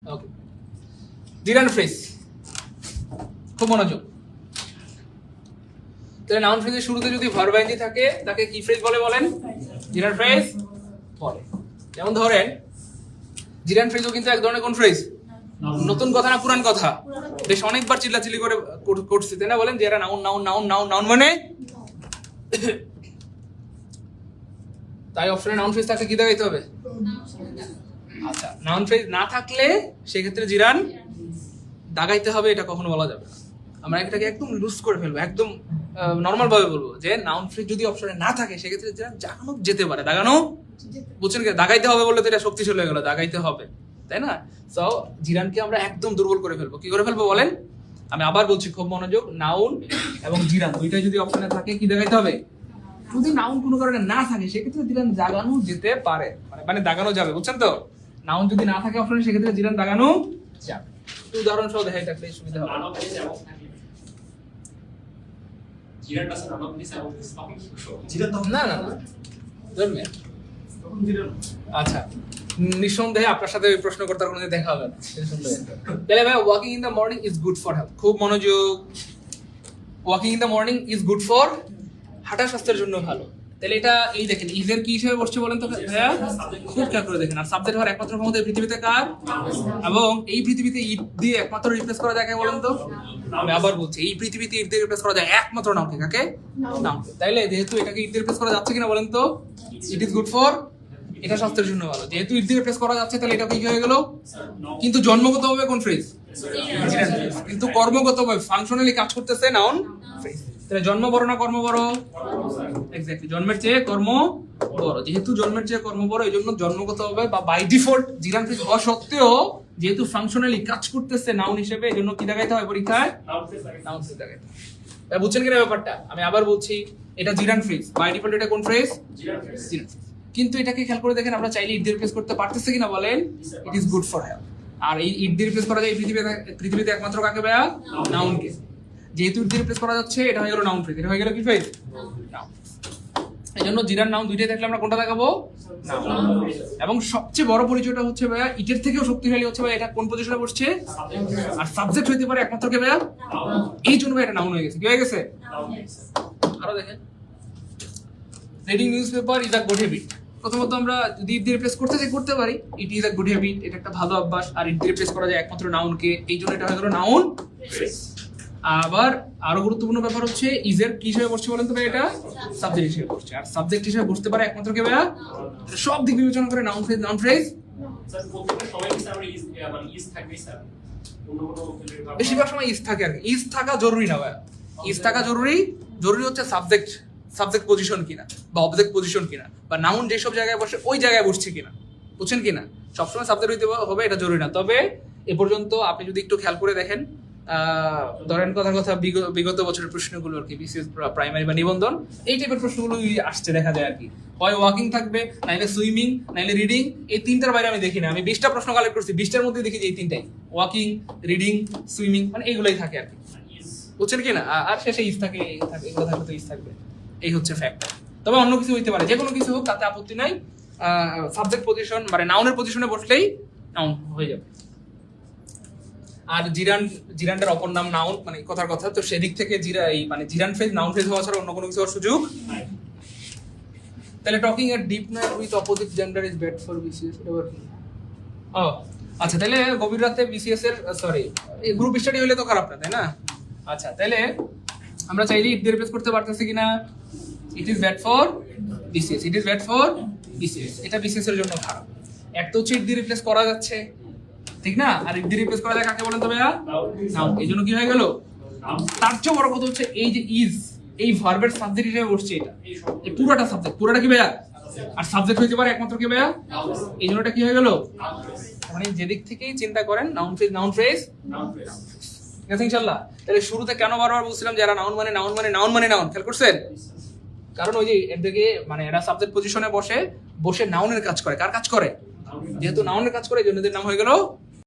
ওকে, জিরান phrase, খুব মনোযোগ। তাহলে নাউন ফ্রেজের শুরুতে যদি ভার্ব আইএনজি থাকে তাকে কি ফ্রেজ বলে বলেন? জিরান ফ্রেজ বলে। যেমন ধরেন জিরান ফ্রেজও কিন্তু এক ধরনের কোন ফ্রেজ? নতুন কথা না পুরান কথা? বেশ অনেকবার চিল্লাচিল্লি করে করছি তাই না? বলেন যে এরা noun noun noun noun noun মানে তাই অপশনে নাউন ফ্রেজ থাকলে কি দেখাইতে হবে? আচ্ছা, নাউন ফ্রেজ না থাকলে সেক্ষেত্রে জিরান দাগাইতে হবে, এটা কখনো বলা যাবে না। আমরা এটাকে একদম লুজ করে ফেলবো, একদম নর্মাল ভাবে বলবো যে নাউন ফ্রেজ যদি অপশনে না থাকে সেক্ষেত্রে জিরান জাগানো যেতে পারে, দাগানো, বুঝছেন কি? দাগাইতে হবে বললে তো এটা শক্তিশালী হয়ে গেল, দাগাইতে হবে তাই না? সো জিরানকে আমরা একদম দুর্বল করে ফেলবো। কি করে ফেলবো বলেন? আমি আবার বলছি, খুব মনোযোগ। নাউন এবং জিরান দুইটাই যদি অপশনে থাকে কি দেখাইতে হবে? যদি নাউন কোনো কারণে না থাকে সেক্ষেত্রে জিরান দাগানো যেতে পারে, মানে দাগানো যাবে, বুঝছেন তো? নাউন যদি না থাকে অপশনে সেক্ষেত্রে জিরান দাগানো যাবে। উদাহরণ সহ দেখাই থাকলে সুবিধা হবে। না না না, ধরবেন। আচ্ছা, নিঃসন্দেহে আপনার সাথে ওই প্রশ্ন করতে কোনোদিন দেখা হবে না। তাহলে ভাই, walking in the morning is good for health. খুব মনোযোগ। Walking in the morning is good for, হাঁটা স্বাস্থ্যের জন্য ভালো। তাহলে এটা এই দেখেন ইজের কি হিসেবে বসছে বলেন তো ভাইয়া? খুব খেয়াল করে দেখেন। আর সাবজেক্ট হওয়ার একমাত্র ক্ষমতা এই পৃথিবীতে কার? এবং এই পৃথিবীতে ঈদ দিয়ে একমাত্র রিপ্লেস করা যায় কাকে বলেন তো? আমি আবার বলছি, এই পৃথিবীতে ঈদ দিয়ে রিপ্লেস করা যায় একমাত্র নাউনকে। কাকে? নাউনকে। তাইলে যেহেতু এটাকে ঈদ দিয়ে রিপ্লেস করা যাচ্ছে কিনা বলেন তো? ইট ইজ গুড ফর, এটা স্বাস্থ্যের জন্য ভালো। যেহেতু ঈদ দিয়ে রিপ্লেস করা যাচ্ছে তাহলে এটা কি হয়ে গেল? কিন্তু জন্মগতভাবে কোন ফ্রেজ? কিন্তু কর্মগতভাবে ফাংশনালি কাজ করতেছে নাউন ফ্রেজ। তাহলে জন্ম বড় না কর্ম বড়? এক্স্যাক্টলি, জন্মের চেয়ে কর্ম বড়। যেহেতু জন্মের চেয়ে কর্ম বড়, এই জন্য জন্মগতভাবে বা বাই ডিফল্ট জিরান ফ্রেজ হওয়া সত্ত্বেও যেহেতু ফাংশনালি কাজ করতেছে নাউন হিসেবে, এই জন্য কি দেখাইতে হয় পরীক্ষায়? নাউন ফ্রেজ দেখাইতে হয়। বুঝছেন কিনা ব্যাপারটা? আমি আবার বলছি, এটা জিরান ফ্রেজ, বাই ডিফল্ট এটা কোন ফ্রেজ? জিরান ফ্রেজ। কিন্তু এটাকে খেয়াল করে দেখেন, আমরা চাইলে ইট দিয়ে রিপ্লেস করতে পারতেছি কিনা বলেন? It is good for health. আর এই ইট দিয়ে রিপ্লেস করা যায় এই পৃথিবীতে একমাত্র কাকে ভাইয়া? নাউনকে। যেহেতু ইট দিয়ে রিপ্লেস করা যাচ্ছে, এটা হয়ে গেল নাউন ফ্রেজ। এটা হয়ে গেল কি ফ্রেজ? নাউন। এই জন্য জিরান নাউন দুইটাই দেখলে আমরা কোনটা দেখাবো? নাউন। এবং সবচেয়ে বড় পরিচয়টা হচ্ছে ভাইয়া, ইটের থেকেও শক্তিশালী হচ্ছে ভাইয়া এটা কোন পজিশনে বসছে? আর সাবজেক্ট হইতে পারে একমাত্র কে ভাইয়া? এই জন্য এটা নাউন হয়ে গেছে। কি হয়ে গেছে? আরো দেখেন, reading newspaper is a good habit. প্রথমত আমরা যদি ইট দিয়ে রিপ্লেস করতে পারি, it is a good habit, এটা একটা ভালো অভ্যাস। আর ইট দিয়ে রিপ্লেস করা যায় একমাত্র নাউনকে, এই জন্য এটা হয়ে গেল নাউন ফ্রেজ। আবার আরো গুরুত্বপূর্ণ ব্যাপার হচ্ছে, ইজের কি হিসেবে বসছে বলেন তো ভাই? এটা সাবজেক্ট হিসেবে বসছে। আর সাবজেক্ট হিসেবে বসতে পারে একমাত্র কে ভাইয়া? সব দিক বিবেচনা করে নাউন ফ্রেজ, নাউন ফ্রেজ। বেশিরভাগ সময় ইজ থাকে আর কি। ইজ থাকা জরুরি না ভাইয়া, ইজ থাকা জরুরি হচ্ছে সাবজেক্ট পজিশন কিনা বা অবজেক্ট পজিশন কিনা, বা নাউন যেসব জায়গায় বসে ওই জায়গায় বসছে কিনা, বুঝছেন কিনা? সবসময় সাবজেক্ট হইতে হবে এটা জরুরি না। তবে এ পর্যন্ত আপনি যদি একটু খেয়াল করে দেখেন, ধরেন কথার কথা বিগত বছরের প্রশ্নগুলো আর কি, বিসিএস প্রাইমারি বা নিবন্ধন, এই টাইপের প্রশ্নগুলো আসছে দেখা যায় আর কি। হয় ওয়াকিং থাকবে, নাইলে সুইমিং, নাইলে রিডিং। এই তিনটার বাইরে আমি দেখি না। আমি 20টা প্রশ্ন কালেক্ট করছি, 20টার মধ্যে দেখি যে এই তিনটাই, ওয়াকিং, রিডিং, সুইমিং, মানে এইগুলাই থাকে আর কি, বুঝছেন কিনা? আর শেষে ইজ থাকে, এগুলো থাকলে তো ইজ থাকবে। এই হচ্ছে ফ্যাক্ট। তবে অন্য কিছু হইতে পারে, যে কোনো কিছু হোক তাতে আপত্তি নাই। সাবজেক্ট পজিশন মানে নাউনের পজিশনে বসলেই নাউন হয়ে যাবে। আর জিরানটার অপর নাম নাউন, মানে কথার কথা তো সেদিক থেকে জিরান ফ্রেজ নাউন ফ্রেজ হওয়া ছাড়া অন্য কোনো কিছু হওয়ার সুযোগ নাই। তাহলে talking at deep night with opposite gender is bad for BCS. ও আচ্ছা, তাহলে গভীর রাতে বিসিএস এর এই গ্রুপ স্টাডি হলে তো খারাপ না, তাই না? আচ্ছা, তাহলে আমরা চাইলে ইট দিয়ে রিপ্লেস করতে পারতেছি কিনা? It is bad for BCS, it is bad for BCS. এটা বিসিএস এর জন্য খারাপ। এক তো হচ্ছে ইট দিয়ে রিপ্লেস করা যাচ্ছে, ঠিক না? আর ইট দিয়ে রিপ্লেস করা যায় কাকে বলেন তো ভাইয়া? নাউন। এই জন্য কি হয়ে গেল? তার চেয়ে বড় কথা হচ্ছে এই যে ইজ, এই ভার্বের সাবজেক্ট হিসেবে বসছে এটা, এই পুরোটা সাবজেক্ট, পুরোটা কি ভাইয়া? আর সাবজেক্ট হইতে পারে একমাত্র কি ভাইয়া? এই জন্য এটা কি হয়ে গেল? মানে যেদিক থেকেই চিন্তা করেন noun phrase, noun phrase, noun phrase. ঠিক আছে ইনশাআল্লাহ? তাহলে শুরুতে কেন বারবার বলছিলাম যে এরা নাউন মানে নাউন মানে নাউন মানে নাউন, খেয়াল করছেন? কারণ ওই যে এর দিকে মানে এরা সাবজেক্ট পজিশনে বসে নাউনের কাজ করে। কার কাজ করে? যেহেতু নাউনের কাজ করে এই জন্য এদের নাম হয়ে গেল